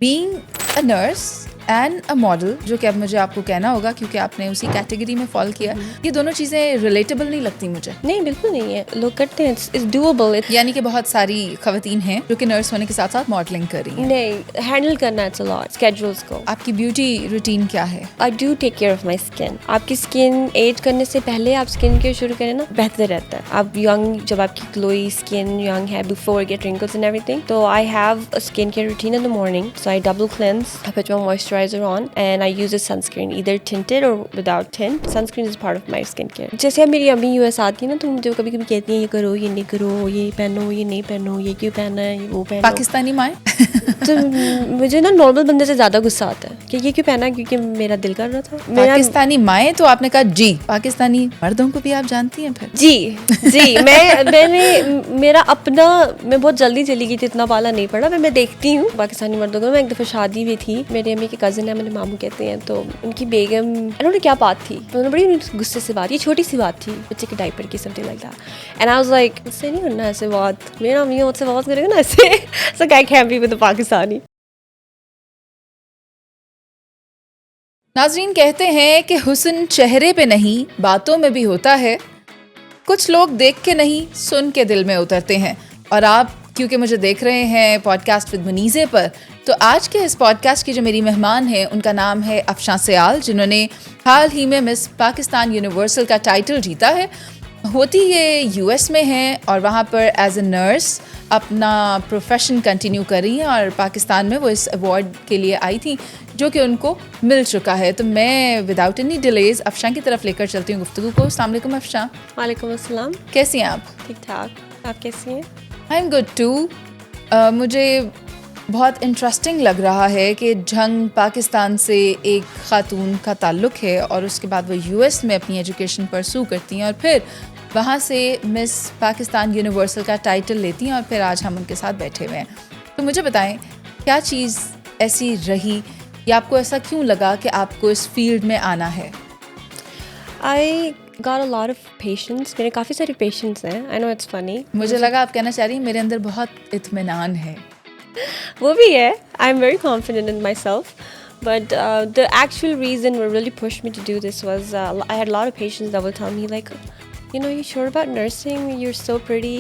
being a nurse and a model, جو کہ اب مجھے آپ کو کہنا ہوگا کیونکہ آپ نے اسی کیٹیگری میں فال کیا, یہ دونوں چیزیں ریلیٹیبل نہیں لگتی مجھے. نہیں بالکل نہیں ہے, لوگ کرتے ہیں, اٹس ڈویبل. یعنی کہ بہت ساری خواتین ہیں جو کہ نرس ہونے کے ساتھ ساتھ ماڈلنگ کر رہی ہیں. نہیں, ہینڈل کرنا اٹس ا لاٹ, اسکیڈولس کو. آپ کی بیوٹی روٹین کیا ہے؟ I do take care of my skin. آپ کی اسکن ایج کرنے سے پہلے آپ اسکن کیئر شروع کریں نا, بہتر رہتا ہے. آپ ینگ, جب آپ کی گلوئی اسکن ینگ ہے, before get wrinkles and everything, تو I have a skin care routine in the morning. So I double cleanse, I put my moisturizer on and I use a sunscreen, either tinted or without tint. Sunscreen is part of my skincare. جیسے اب میری امی US آتی ہے نا, تو مجھے کبھی کبھی کہتی ہیں یہ کرو, یہ نہیں کرو, یہ پہنو, یہ نہیں پہنو, یہ کیوں پہنا ہے, وہ پہنو. پاکستانی مائیں تو مجھے نا نارمل بندے سے زیادہ غصہ آتا ہے کہ یہ کیوں پہنا, کیونکہ میرا دل کر رہا تھا. پاکستانی مائیں, تو آپ نے کہا جی, پاکستانی مردوں کو بھی آپ جانتی ہیں پھر؟ جی میں نے میرا اپنا, میں بہت جلدی چلی گئی تھی, اتنا پالا نہیں پڑا. میں دیکھتی ہوں پاکستانی مردوں کو. میں ایک دفعہ شادی بھی تھی, میری امی کے کزن ہے, میرے ماموں کہتے ہیں, تو ان کی بیگم, انہوں نے کیا بات تھی, انہوں نے بڑی غصے سے بات, یہ چھوٹی سی بات تھی, بچے کے ڈائپر کی, something like that. And I was like, اس سے نہیں کرنا ایسے بات, میرا امی مجھ سے بات کرے گا نا ایسے, so I can't be with Pakistani. ناظرین, کہتے ہیں کہ حسن چہرے پہ نہیں باتوں میں بھی ہوتا ہے. کچھ لوگ دیکھ کے نہیں سن کے دل میں اترتے ہیں. اور آپ کیونکہ مجھے دیکھ رہے ہیں پوڈ کاسٹ ود منیزے پر, تو آج کے اس پوڈ کاسٹ کی جو میری مہمان ہیں ان کا نام ہے افشاں سیال, جنہوں نے حال ہی میں مس پاکستان یونیورسل کا ٹائٹل جیتا ہے. ہوتی یہ US میں ہیں اور وہاں پر ایز اے نرس اپنا پروفیشن کنٹینیو کر رہی ہیں, اور پاکستان میں وہ اس ایوارڈ کے لیے آئی تھیں جو کہ ان کو مل چکا ہے. تو میں وداؤٹ اینی ڈیلیز افشاں کی طرف لے کر چلتی ہوں گفتگو کو. السلام علیکم افشاں. وعلیکم السلام. کیسی ہیں آپ؟ ٹھیک ٹھاک, آپ کیسی ہیں؟ I am good too. مجھے بہت انٹرسٹنگ لگ رہا ہے کہ جنگ پاکستان سے ایک خاتون کا تعلق ہے, اور اس کے بعد وہ US میں اپنی ایجوکیشن پرسو کرتی ہیں, اور پھر وہاں سے مس پاکستان یونیورسل کا ٹائٹل لیتی ہیں, اور پھر آج ہم ان کے ساتھ بیٹھے ہوئے ہیں. تو مجھے بتائیں, کیا چیز ایسی رہی یا آپ کو ایسا کیوں لگا کہ آپ کو اس فیلڈ میں آنا ہے؟ I got a lot of patience. میرے کافی سارے پیشنس ہیں. I know it's funny. مجھے لگا آپ کہنا چاہ رہی ہیں میرے اندر بہت اطمینان ہے. وہ بھی ہے. I'm very confident in myself. But the actual reason what really pushed me to do this was I had a lot of patients that would tell me like, you know, you sure about nursing? You're so pretty.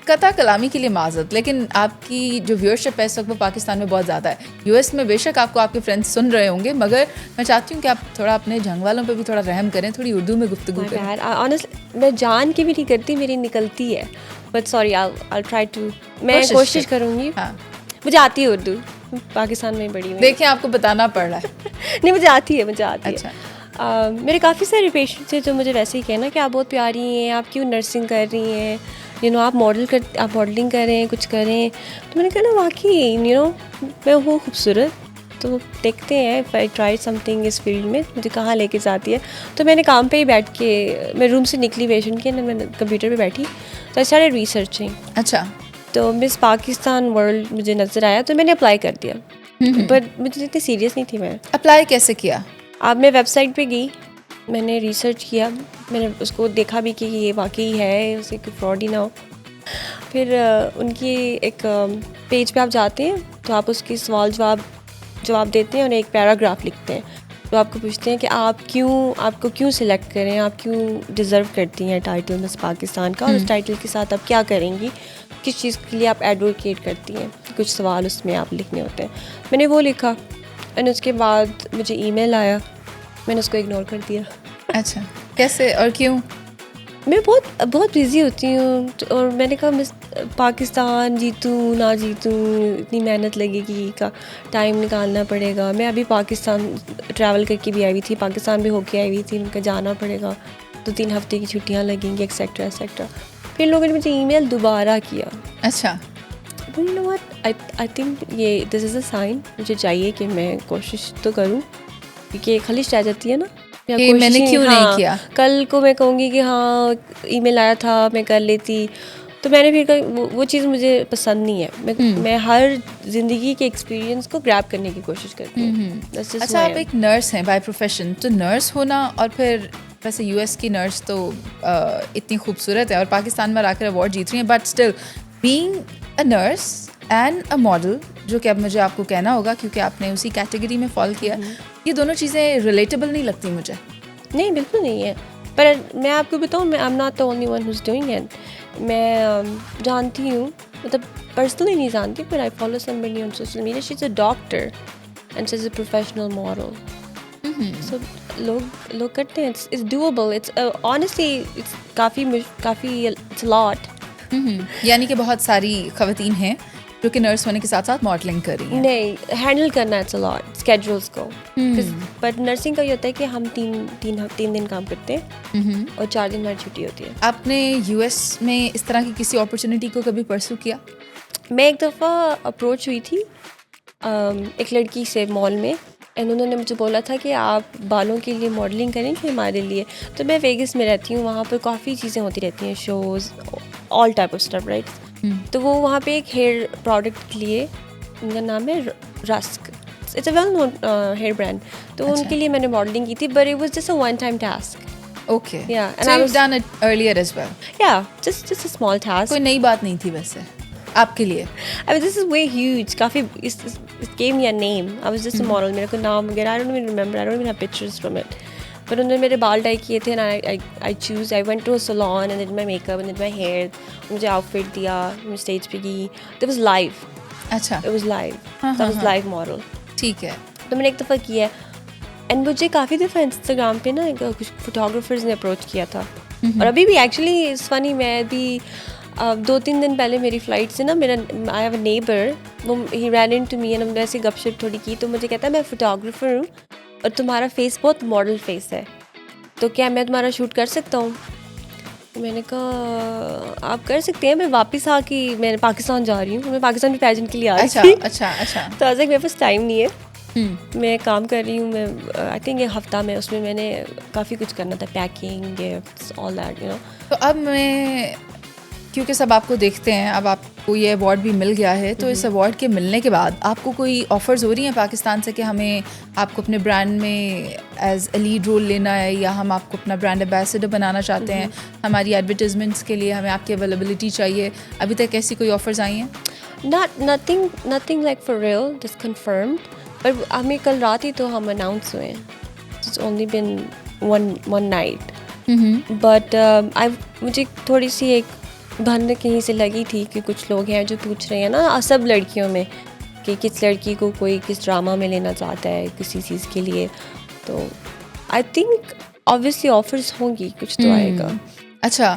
قطع کلامی کے لیے معذرت, لیکن آپ کی جو viewership ہے اس وقت وہ پاکستان میں بہت زیادہ ہے. US میں بے شک آپ کو آپ کے فرینڈس سن رہے ہوں گے, مگر میں چاہتی ہوں کہ آپ تھوڑا اپنے جنگ والوں پہ بھی تھوڑا رحم کریں, تھوڑی اردو میں گفتگو کریں. Honestly, میں جان کے بھی نہیں کرتی, میری نکلتی ہے. But sorry, I'll try to. میں کوشش کروں گی. ہاں, مجھے آتی ہے اردو, پاکستان میں بڑی ہوئی. دیکھیں آپ کو بتانا پڑ رہا ہے. نہیں, مجھے آتی ہے, مجھے آتی ہے. اچھا. میرے کافی سارے پیشنٹس ہیں جو مجھے ویسے ہی کہنا کہ آپ بہت پیاری ہیں, آپ کیوں نرسنگ کر رہی ہیں, یو نو آپ ماڈلنگ کریں, کچھ کریں. تو میں نے کہا نا واقعی یو نو میں ہوں خوبصورت, تو دیکھتے ہیں if I try something اس فیلڈ میں مجھے کہاں لے کے جاتی ہے. تو میں نے کام پہ ہی بیٹھ کے, میں روم سے نکلی پیشنٹ کے, میں کمپیوٹر پہ بیٹھی, تو I started researching. اچھا. تو مس پاکستان ورلڈ مجھے نظر آیا, تو میں نے اپلائی کر دیا. بٹ مجھے اتنی سیریس نہیں تھی. میں اپلائی کیسے کیا؟ اب میں ویب سائٹ پہ گئی, میں نے ریسرچ کیا, میں نے اس کو دیکھا بھی کہ یہ واقعی ہے, اسے کوئی فراڈ ہی نہ ہو. پھر ان کی ایک پیج پہ آپ جاتے ہیں, تو آپ اس کی سوال جواب دیتے ہیں, اور ایک پیراگراف لکھتے ہیں. تو آپ کو پوچھتے ہیں کہ آپ کو کیوں سلیکٹ کریں, آپ کیوں ڈیزرو کرتی ہیں ٹائٹل مس پاکستان کا, اور اس ٹائٹل کے ساتھ آپ کیا کریں گی, کس چیز کے لیے آپ ایڈوکیٹ کرتی ہیں. کچھ سوال اس میں آپ لکھنے ہوتے ہیں. میں نے وہ لکھا, اور اس کے بعد مجھے ای میل آیا, میں نے اس کو اگنور کر دیا. اچھا, کیسے اور کیوں؟ میں بہت بزی ہوتی ہوں, اور میں نے کہا مس پاکستان جیتوں نہ جیتوں, اتنی محنت لگے گی, کا ٹائم نکالنا پڑے گا. میں ابھی پاکستان ٹریول کر کے بھی آئی ہوئی تھی, پاکستان بھی ہو کے آئی ہوئی تھی, ان کا جانا پڑے گا, 2-3 ہفتے کی چھٹیاں لگیں گی, ایکسیکٹرا ایکسیکٹرا. پھر لوگوں نے مجھے ای میل دوبارہ کیا. اچھا. You know what, I think یہ دس از اے سائن, مجھے چاہیے کہ میں کوشش تو کروں, کیونکہ خلش رہ جاتی ہے نا, میں نے کیوں نہیں کیا. کل کو میں کہوں گی کہ ہاں ای میل آیا تھا, میں کر لیتی. تو میں نے پھر وہ چیز مجھے پسند نہیں ہے. میں ہر زندگی کے ایکسپیرینس کو گریب کرنے کی کوشش کرتی ہوں. اچھا, آپ ایک نرس ہیں بائی پروفیشن, تو نرس ہونا, اور پھر ویسے US کی نرس تو اتنی خوبصورت ہے, اور پاکستان میں آ کر ایوارڈ جیت رہی ہیں, but still being a nurse and a model, جو کہ اب مجھے آپ کو کہنا ہوگا کیونکہ آپ نے اسی کیٹیگری میں فال کیا, یہ دونوں چیزیں ریلیٹیبل نہیں لگتی مجھے. نہیں بالکل نہیں ہے, پر میں آپ کو بتاؤں میں I am not the only one who's doing it. میں جانتی ہوں, مطلب پرسنلی نہیں جانتی, پر I follow somebody on social media, she is a doctor and she is a professional model. So لوگ کرتے ہیں, it's doable, it's honestly it's کافی اٹس لاٹ. یعنی کہ بہت ساری خواتین ہیں جو کہ نرس ہونے کے ساتھ ساتھ ماڈلنگ کر رہی ہیں. نہیں, ہینڈل کرنا اٹس اے لاٹ اسکیڈولس کو. بٹ نرسنگ کا یہ ہوتا ہے کہ ہم تین دن کام کرتے ہیں اور 4 دن ہماری چھٹی ہوتی ہے. آپ نے یو ایس میں اس طرح کی کسی اپرچونیٹی کو کبھی پرسو کیا؟ میں ایک دفعہ اپروچ ہوئی تھی ایک لڑکی سے مال میں, اینڈ انہوں نے مجھے بولا تھا کہ آپ بالوں کے لیے ماڈلنگ کریں گے ہمارے لیے. تو میں ویگس میں رہتی ہوں, وہاں پر کافی چیزیں ہوتی رہتی ہیں, shows, all type of stuff, right. تو وہ وہاں پہ ایک ہیئر پروڈکٹ کے لیے, ان کا نام ہے Rusk, it's a well known hair brand. تو ان کے لیے میں نے ماڈلنگ کی تھی, but it was just a one time task. Okay, so you done it earlier as well. یا جسٹ اے اسمال ٹاسک. کوئی نئی بات نہیں تھی ویسے آپ کے لیے. دس از وے ہیوج, کافی gave me a name. I was just a model, میرے کو نام وغیرہ I don't even remember, I don't even have pictures from it. But انہوں نے میرے بال ڈائی کیے تھے, I went to a salon and did my makeup and did my hair. مجھے آؤٹ فٹ دیا, میں اسٹیج پہ گئی, اٹ واز لائیو. اچھا, it was live, that was live model. ٹھیک ہے. تو میں نے ایک دفعہ کیا ہے, اینڈ مجھے کافی دفعہ انسٹاگرام پہ نا کچھ فوٹوگرافرز نے اپروچ کیا تھا. اور ابھی بھی ایکچولی اٹس فنی, میں ابھی 2-3 دن پہلے میری فلائٹ سے نا میرا آئی ہیو اے نیبر, وہ ہی رین ان ٹو می اینڈ ہم نے ایسے گپ شپ تھوڑی کی. تو مجھے کہتا ہے میں فوٹوگرافر ہوں اور تمہارا فیس بہت ماڈل فیس ہے, تو کیا میں تمہارا شوٹ کر سکتا ہوں؟ میں نے کہا آپ کر سکتے ہیں. میں واپس آ کے میں پاکستان جا رہی ہوں, میں پاکستان میں پیجنٹ کے لیے آ رہی تھی. اچھا. تو آج میرے پاس ٹائم نہیں ہے, میں کام کر رہی ہوں. میں آئی تھنک ایک ہفتہ میں اس میں نے کافی کچھ کرنا تھا, packing, gifts, all that you know. تو اب میں کیونکہ سب آپ کو دیکھتے ہیں, اب آپ کو یہ ایوارڈ بھی مل گیا ہے, تو اس ایوارڈ کے ملنے کے بعد آپ کو کوئی آفرز ہو رہی ہیں پاکستان سے کہ ہمیں آپ کو اپنے برانڈ میں ایز اے لیڈ رول لینا ہے, یا ہم آپ کو اپنا برانڈ ایمبیسڈر بنانا چاہتے ہیں, ہماری ایڈورٹیزمنٹس کے لیے ہمیں آپ کی اویلیبلٹی چاہیے؟ ابھی تک ایسی کوئی آفرز آئی ہیں؟ nothing like for real, just confirmed. پر ہمیں کل رات ہی تو ہم اناؤنس ہوئے ہیں. It's only been one night. But مجھے تھوڑی سی ایک بھن کہیں سے لگی تھی کہ کچھ لوگ ہیں جو پوچھ رہے ہیں نا سب لڑکیوں میں کہ کس لڑکی کو کوئی کس ڈرامہ میں لینا چاہتا ہے کسی چیز کے لیے. تو آئی تھنک آبویسلی آفرز ہوں گی, کچھ تو آئے گا. اچھا,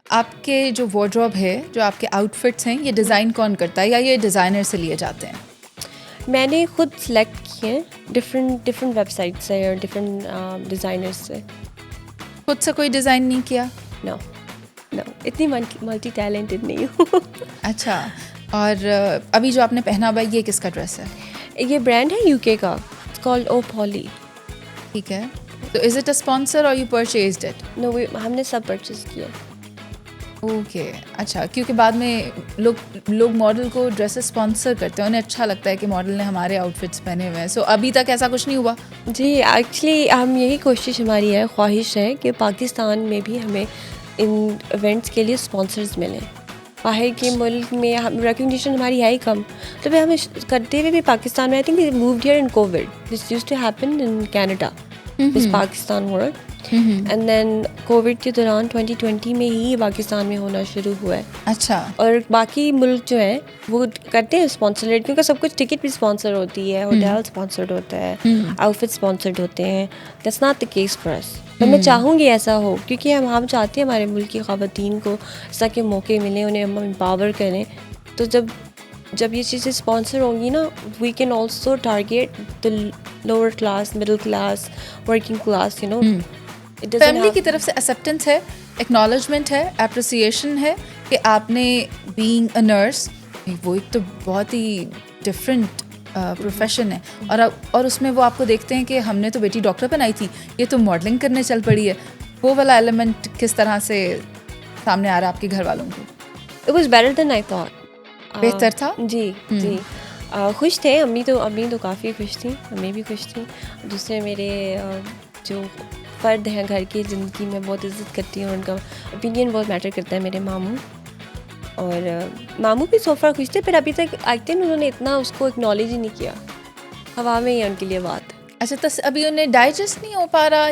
آپ کے جو وارڈروب ہے, جو آپ کے آؤٹ فٹس ہیں, یہ ڈیزائن کون کرتا ہے یا یہ ڈیزائنر سے لیے جاتے ہیں؟ میں نے خود سلیکٹ کیے ہیں ڈفرینٹ ویب سائٹ سے اور ڈفرینٹ ڈیزائنرس سے. خود سے کوئی ڈیزائن نہیں کیا؟ نو, اتنی ملٹی ٹیلنٹڈ نہیں ہوں. اچھا, اور ابھی جو آپ نے پہنا ہوا ہے یہ کس کا ڈریس ہے؟ یہ برانڈ ہے UK کا, اٹس کالڈ او پالی. ٹھیک ہے, تو از اٹ اے اسپانسر اور یو پرچیزڈ اٹ؟ نو, ہم نے سب پرچیز کیا. اوکے, اچھا, کیونکہ بعد میں لوگ ماڈل کو ڈریسز اسپانسر کرتے ہیں, انہیں اچھا لگتا ہے کہ ماڈل نے ہمارے آؤٹ فٹس پہنے ہوئے ہیں. سو ابھی تک ایسا کچھ نہیں ہوا؟ جی ایکچولی ہم یہی کوشش ہماری ہے, خواہش ہے کہ پاکستان میں بھی ہمیں ان ایونٹس کے لیے اسپانسرز ملیں. باہر کے ملک میں ریکگنیشن ہماری ہے ہی کم, تو پھر ہمیں کرتے ہوئے بھی پاکستان میں I think moved here in COVID, this used to happen in Canada, this Pakistan work. And then COVID کے دوران 2020 میں ہی پاکستان میں ہونا شروع ہوا ہے. اچھا, اور باقی ملک جو ہیں وہ کرتے ہیں اسپانسر, لڑکیوں کا سب کچھ, ٹکٹ بھی اسپانسر ہوتی ہے, ہوٹل اسپانسرڈ ہوتا ہے, آؤٹ فٹ اسپانسرڈ ہوتے ہیں. That's not the case for us. میں چاہوں گی ایسا ہو, کیونکہ ہم چاہتے ہیں ہمارے ملک کی خواتین کو اس طرح کے موقع ملیں, انہیں ہم امپاور کریں. تو جب یہ چیزیں اسپانسر ہوں گی نا, we can also target the lower class, middle class, working class, you know. Family کی طرف سے ایکسیپٹنس ہے, ایکنالجمنٹ ہے, اپریسیشن ہے کہ آپ نے بینگ اے نرس, وہ ایک تو بہت ہی ڈفرینٹ پروفیشن ہے, اور اس میں وہ آپ کو دیکھتے ہیں کہ ہم نے تو بیٹی ڈاکٹر بنائی تھی, یہ تو ماڈلنگ کرنے چل پڑی ہے. وہ والا ایلیمنٹ کس طرح سے سامنے آ رہا ہے آپ کے گھر والوں کو؟ It was better than I thought. بہتر تھا. جی خوش تھے امی تو کافی خوش تھیں, امی بھی خوش تھیں. دوسرے میرے جو فرد ہیں گھر کی زندگی میں بہت عزت کرتی ہیں, ان کا اوپینین بہت میٹر کرتا ہے. میرے ماموں اور ماموں بھی سوفا خوش تھے, پھر ابھی تک آئی تھنک انہوں نے اتنا اس کو اکنالج ہی نہیں کیا, ہوا میں ہی ان کے لیے بات. اچھا ابھی انہیں ڈائجسٹ نہیں ہو پا رہا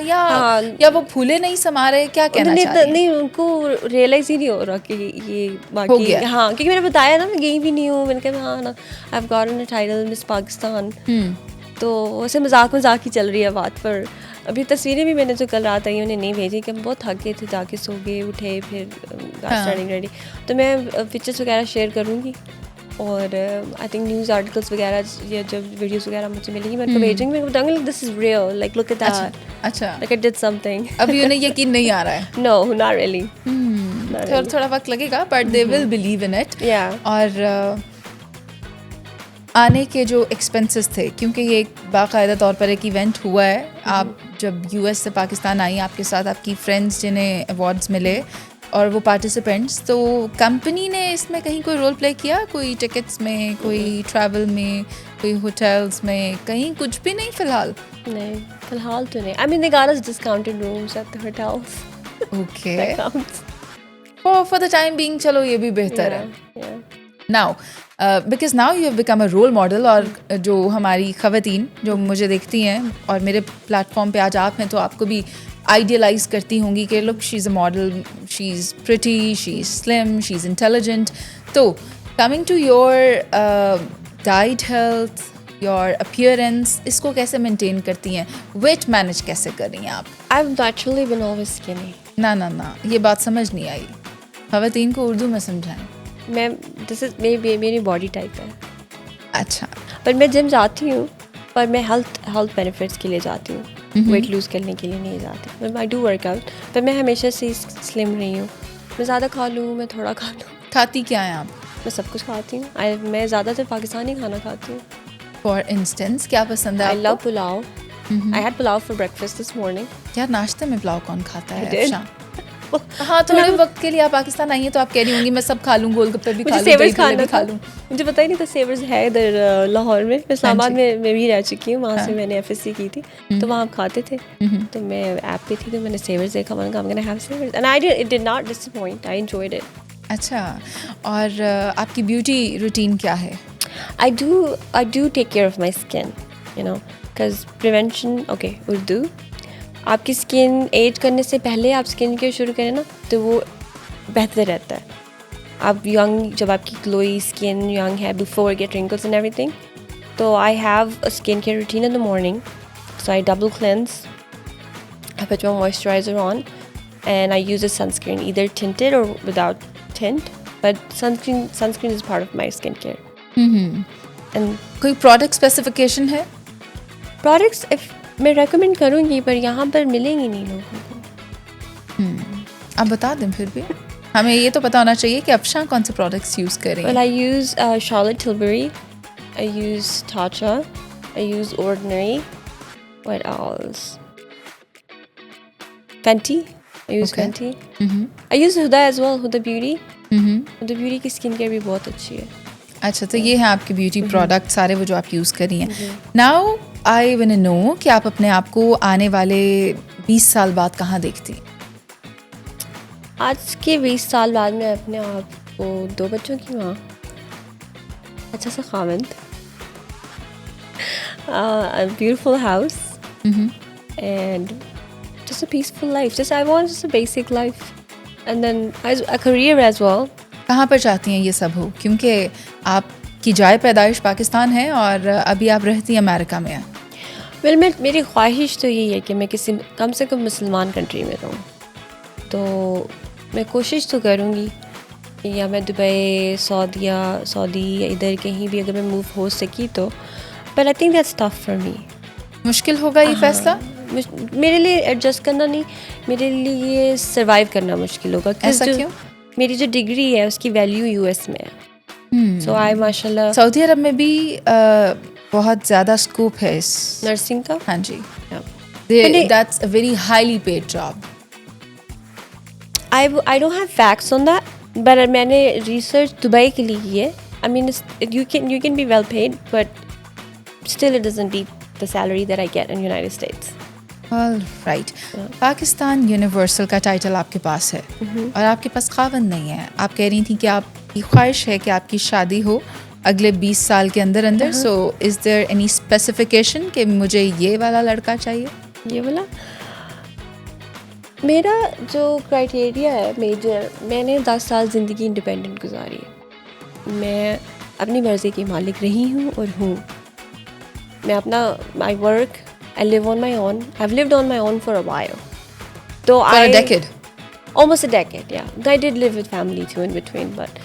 یا وہ پھولے نہیں سما رہے, کیا کہنا چاہ رہے ہیں؟ نہیں, ان کو ریئلائز ہی نہیں ہو رہا کہ یہ باقی, ہاں کیونکہ میں نے بتایا نا میں گئی بھی نہیں ہوں, میں نے کہا ہاں نا I have gotten a title miss Pakistan, تو ویسے مذاق ہی چل رہی ہے بات. پر ابھی تصویریں بھی میں نے جو کل رات آئی انہیں نہیں بھیجی کہ ہم بہت تھک گئے تھے, جا کے سو گئے, اٹھے, پھر اسٹارٹنگ ریڈی. تو میں پکچرس وغیرہ شیئر کروں گی, اور آئی تھنک نیوز آرٹیکلس وغیرہ یا جب ویڈیوز وغیرہ مجھے ملیں گی میں ان کو بھیجوں گی, میں بتاؤں گی this is real, like look at that, اچھا like I did something. ابھی انہیں یقین نہیں آ رہا ہے. نو ناٹ ریئلی, تھوڑا وقت لگے گا, but they will believe in it. یا اور آنے کے جو ایکسپینسز تھے, کیونکہ یہ ایک باقاعدہ طور پر ایک ایونٹ ہوا ہے, آپ جب یو ایس سے پاکستان آئیں, آپ کے ساتھ آپ کی فرینڈس جنہیں ایوارڈز ملے اور وہ پارٹیسپینٹس, تو کمپنی نے اس میں کہیں کوئی رول پلے کیا, کوئی ٹکٹس میں, کوئی ٹریول میں, کوئی ہوٹلس میں, کہیں کچھ بھی نہیں فی الحال؟ نہیں فی الحال تو نہیں. I mean they got us discounted rooms at the hotels. Okay, for the time being چلو یہ بھی بہتر ہے. Now because now you have become a role model, اور جو ہماری خواتین جو مجھے دیکھتی ہیں اور میرے پلیٹ فارم پہ آج آپ ہیں, تو آپ کو بھی آئیڈیلائز کرتی ہوں گی کہ لک شی is a model, she is pretty, she is slim, she is intelligent. تو coming to your diet health, your appearance, اس کو کیسے مینٹین کرتی ہیں, ویٹ مینیج کیسے کر رہی ہیں آپ؟ I've naturally been always skinny. نا یہ بات سمجھ نہیں آئی, خواتین کو اردو میں سمجھائیں. میں دس از میری باڈی ٹائپ ہے. اچھا, پر میں جم جاتی ہوں, پر میں ہیلتھ بینیفٹس کے لیے جاتی ہوں, ویٹ لوز کرنے کے لیے نہیں جاتی. آئی ڈو ورک آؤٹ, پر میں ہمیشہ سے سلم رہی ہوں. میں زیادہ کھا لوں, میں تھوڑا کھا لوں. کھاتی کیا ہیں آپ؟ میں سب کچھ کھاتی ہوں. میں زیادہ تر پاکستانی کھانا کھاتی ہوں. فار انسٹنس کیا پسند ہے؟ I love pulao. I had pulao for breakfast this morning. یار ناشتے میں پلاؤ کون کھاتا ہے؟ ہاں تھوڑے وقت کے لیے آپ پاکستان آئی ہیں تو آپ کہہ رہی ہوں گی میں سب کھا لوں, گول گپے بھی کھا لوں, دہی بھی کھا لوں. مجھے پتہ ہی نہیں تھا سیورز ہے ادھر لاہور میں. اسلام آباد میں بھی رہ چکی ہوں, وہاں سے میں نے ایف ایس سی کی تھی, تو وہاں کھاتے تھے. تو میں ایپ پہ تھی تو میں نے سیورز دیکھا, میں نے کہا I'm gonna have savors and it did not disappoint. I enjoyed it. اچھا, اور آپ کی بیوٹی روٹین کیا ہے؟ I do take care of my skin, you know, because prevention. Okay, Urdu, آپ کی اسکن ایج کرنے سے پہلے آپ اسکن کیئر شروع کریں نا تو وہ بہتر رہتا ہے. آپ ینگ, جب آپ کی گلوئی اسکن ینگ ہے, before get wrinkles and everything, تو I have a skin care routine in the morning. So I double cleanse, I put my moisturizer on and I use a sunscreen, either tinted or without tint, but sunscreen is part of my skincare. And کوئی product specification ہے؟ Products میں recommend کروں گی, پر یہاں پر ملیں گی نہیں لوگوں کو. آپ بتا دیں پھر بھی, ہمیں یہ تو پتا ہونا چاہیے کہ افشاں کون سے پروڈکٹس یوز کریں. Well, I use Charlotte Tilbury, I use Tatcha, I use Ordinary. What else? Fenty. I use Fenty. I use Huda as well, Huda Beauty. Huda Beauty کی اسکن کیئر بھی بہت اچھی ہے. اچھا, تو یہ ہیں آپ کے بیوٹی پروڈکٹ سارے وہ جو آپ یوز کر رہی ہیں. ناؤ آئی ون نو کہ آپ اپنے آپ کو آنے والے 20 سال بعد کہاں دیکھتی ہیں؟ آج کے 20 سال بعد میں اپنے آپ کو 2 بچوں کی ماں, اچھا سا خاوند, a beautiful house, and just a peaceful life. I want just a basic life, and then a career as well. کہاں پر چاہتی ہیں یہ سب ہو, کیونکہ آپ کی جائے پیدائش پاکستان ہے اور ابھی آپ رہتی امریکہ میں ہیں. ویل میری خواہش تو یہی ہے کہ میں کسی کم سے کم مسلمان کنٹری میں رہوں, تو میں کوشش تو کروں گی یا میں دبئی, سعودی یا ادھر کہیں بھی اگر میں موو ہو سکی تو, but I think that's tough for me. مشکل ہوگا یہ فیصلہ میرے لیے, ایڈجسٹ کرنا نہیں, میرے لیے سروائیو کرنا مشکل ہوگا. ایسا کیوں؟ میری جو ڈگری ہے اس کی ویلیو یو ایس میں ہے. سو آئی ماشاء اللہ, سعودی عرب میں بھی بہت زیادہ اسکوپ ہے اس نرسنگ کا. ہاں جی, that's a very highly paid job. I don't have facts on that, but میں نے ریسرچ دبئی کے لیے کی ہے. I mean you can be well paid, but still it doesn't beat the salary that I get in United States. All right. Pakistan universal کا title آپ کے پاس ہے اور آپ کے پاس خاوند نہیں ہے. آپ کہہ رہی تھیں کہ آپ خواہش ہے کہ آپ کی شادی ہو اگلے 20 سال کے اندر اندر. سو از دیر اینی اسپیسیفکیشن کہ مجھے یہ والا لڑکا چاہیے؟ یہ والا میرا جو کرائٹیریا ہے میجر، میں نے 10 سال زندگی انڈیپینڈنٹ گزاری ہے. میں اپنی مرضی کی مالک رہی ہوں اور ہوں. میں اپنا I work, I live on my own, I lived on my own for a while. تو For a decade. almost a decade, yeah. I did live with family too in between, but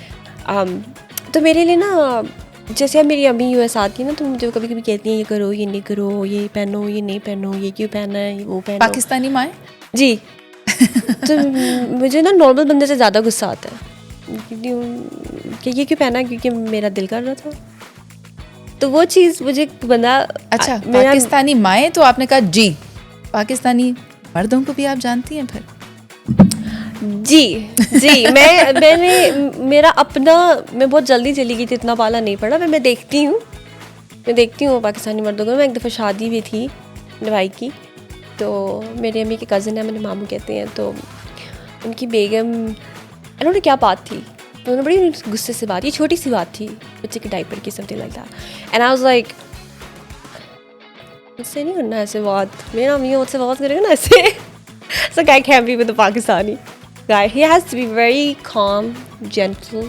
تو میرے لیے نا جیسے اب میری امی U S آتی ہیں نا تو مجھے کبھی کبھی کہتی ہیں یہ کرو، یہ نہیں کرو، یہ پہنو، یہ نہیں پہنو، یہ کیوں پہننا ہے، وہ پہنو. پاکستانی مائیں؟ جی. تو مجھے نا نارمل بندے سے زیادہ غصہ آتا ہے کہ یہ کیوں پہنا، کیونکہ میرا دل کر رہا تھا. تو وہ چیز مجھے بندہ اچھا پاکستانی مائیں، تو آپ نے کہا جی پاکستانی مردوں کو بھی آپ جانتی ہیں پھر؟ جی میں نے میرا اپنا، میں بہت جلدی چلی گئی تھی، اتنا پالا نہیں پڑا. میں دیکھتی ہوں پاکستانی مردوں کو. میں ایک دفعہ شادی بھی تھی بھائی کی، تو میرے امی کے کزن ہیں، میرے ماموں کہتے ہیں، تو ان کی بیگم انہوں نے کیا بات تھی، تو انہوں نے بڑی غصے سے بات، یہ چھوٹی سی بات تھی بچے کے ڈائپر کی، some thing like that. And I was like مجھ سے نہیں کرنا ایسے بات، میرا امی مجھ سے بات کرے گا نا ایسے. So guy can't be with a Pakistani guy. He has to be very calm, gentle.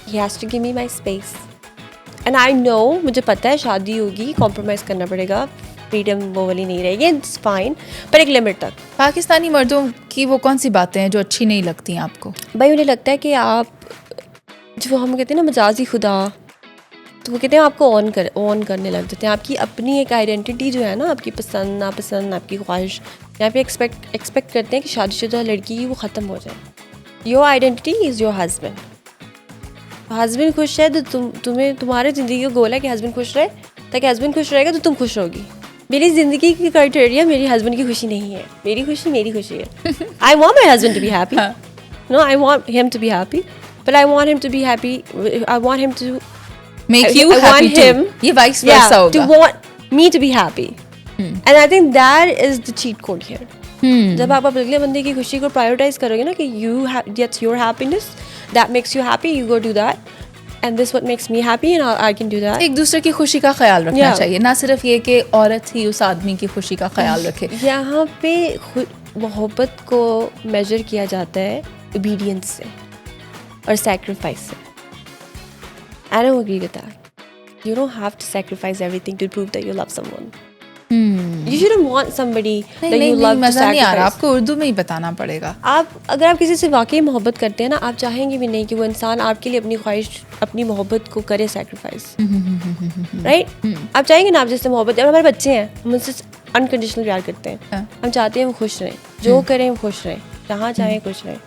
He has to give me my space. And I know, مجھے پتہ ہے شادی ہوگی، کمپرومائز کرنا پڑے گا، فریڈم وہ والی نہیں رہے گی. It's fine, پر ایک لمٹ تک. پاکستانی مردوں کی وہ کون سی باتیں ہیں جو اچھی نہیں لگتی ہیں آپ کو؟ بھائی انہیں لگتا ہے کہ آپ جو ہم کہتے ہیں نا مجازی خدا، تو وہ کہتے ہیں آپ کو آن کرنے لگ جاتے ہیں. آپ کی اپنی ایک آئیڈینٹی جو ہے نا، آپ کی پسند ناپسند، آپ کی خواہش، یہاں پہ ایکسپیکٹ کرتے ہیں کہ شادی شدہ لڑکی وہ ختم ہو جائے. Your identity is your husband. Husband خوش ہے تو تمہیں تمہارے زندگی کا گول ہے کہ ہسبینڈ خوش رہے، تاکہ ہسبینڈ خوش رہے گا تو تم خوش ہوگی. میری زندگی کی کرائٹیریا میری ہسبینڈ کی خوشی نہیں ہے، میری خوشی میری خوشی ہے. I want my husband to be happy, no I want him to be happy, but I want him to be happy, I want him to Make you happy too. یہ vice versa ہوگا. to want me to be happy. And I think that is the cheat code here. جب آپ اگلے بندے کی خوشی کو prioritise کرو گے نا کہ that's your happiness, that makes you happy, you go do that, and this what makes me happy and I can do that. ایک دوسرے کی خوشی کا خیال رکھنا چاہیے، نہ صرف یہ کہ عورت ہی اس آدمی کی خوشی کا خیال رکھے. یہاں پہ محبت کو میجر کیا جاتا ہے obedience سے اور sacrifice سے. I don't agree with that. You don't have to sacrifice everything to prove that you love someone. You shouldn't want somebody that you love to مزہ نہیں آ رہا، sacrifice. آپ کو اردو میں ہی بتانا پڑے گا. اگر آپ کسی سے واقعی محبت کرتے ہیں نا، آپ چاہیں گے بھی نہیں کہ وہ انسان آپ کے لیے اپنی خواہش، اپنی محبت کو کرے سیکریفائس، رائٹ؟ آپ چاہیں گے نا، آپ جس سے محبت، ہمارے بچے ہیں، ہم ان سے انکنڈیشنل پیار کرتے ہیں، ہم چاہتے ہیں وہ خوش رہیں، جو کریں وہ خوش رہیں، جہاں چاہیں خوش رہیں.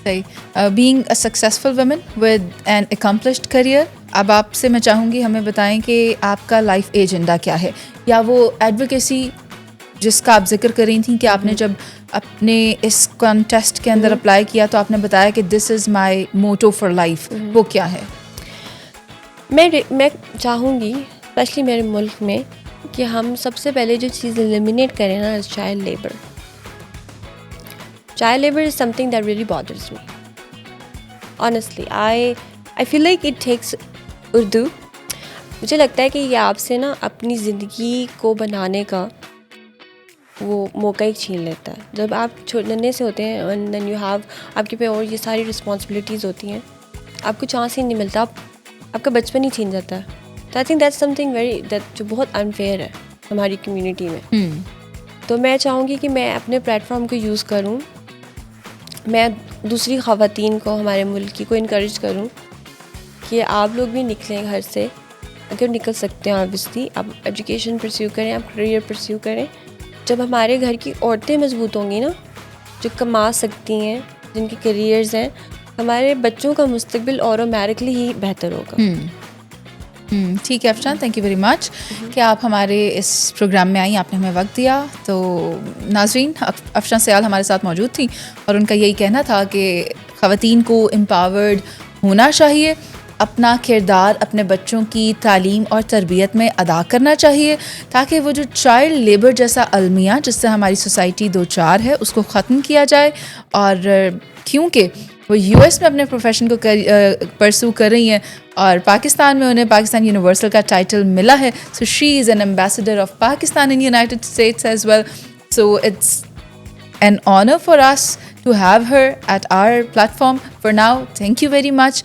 صحیح. Being a successful women with an accomplished career, اب آپ سے میں چاہوں گی ہمیں بتائیں کہ آپ کا لائف ایجنڈا کیا ہے، یا وہ ایڈوکیسی جس کا آپ ذکر کر رہی تھیں کہ آپ نے جب اپنے اس کانٹیسٹ کے اندر اپلائی کیا تو آپ نے بتایا کہ دس از مائی موٹو فار لائف، وہ کیا ہے؟ میں چاہوں گی اسپیشلی میرے ملک میں کہ ہم سب سے پہلے جو چیز ایلیمینیٹ کریں نا، child labour. Child labor is something that really bothers me. Honestly, I feel like it takes Urdu. مجھے لگتا ہے کہ یہ آپ سے نا اپنی زندگی کو بنانے کا وہ موقع ہی چھین لیتا ہے. جب آپ ننے سے ہوتے ہیں and then you have آپ کے پہ اور یہ ساری رسپانسبلٹیز ہوتی ہیں، آپ کو چانس ہی نہیں ملتا، آپ کا بچپن ہی چھین جاتا ہے. تو I think that's something جو بہت unfair ہے ہماری کمیونٹی میں. تو میں چاہوں گی کہ میں اپنے پلیٹ فارم کو یوز کروں، میں دوسری خواتین کو ہمارے ملک کی کو انکریج کروں کہ آپ لوگ بھی نکلیں گھر سے، اگر نکل سکتے ہیں آبویسلی، آپ ایجوکیشن پرسیو کریں، آپ کریئر پرسیو کریں. جب ہمارے گھر کی عورتیں مضبوط ہوں گی نا، جو کما سکتی ہیں، جن کے کریئرز ہیں، ہمارے بچوں کا مستقبل آٹومیٹکلی ہی بہتر ہوگا. ٹھیک ہے افشاں، تھینک یو ویری مچ کہ آپ ہمارے اس پروگرام میں آئیں، آپ نے ہمیں وقت دیا. تو ناظرین، افشاں سیال ہمارے ساتھ موجود تھیں اور ان کا یہی کہنا تھا کہ خواتین کو امپاورڈ ہونا چاہیے، اپنا کردار اپنے بچوں کی تعلیم اور تربیت میں ادا کرنا چاہیے، تاکہ وہ جو چائلڈ لیبر جیسا المیہ جس سے ہماری سوسائٹی دو چار ہے اس کو ختم کیا جائے. اور کیونکہ وہ یو ایس میں اپنے پروفیشن کو پرسو کر رہی ہیں اور پاکستان میں انہیں پاکستان یونیورسل کا ٹائٹل ملا ہے. So she is an ambassador of Pakistan in United States as well. So it's an honor for us to have her at our platform. For now, thank you very much.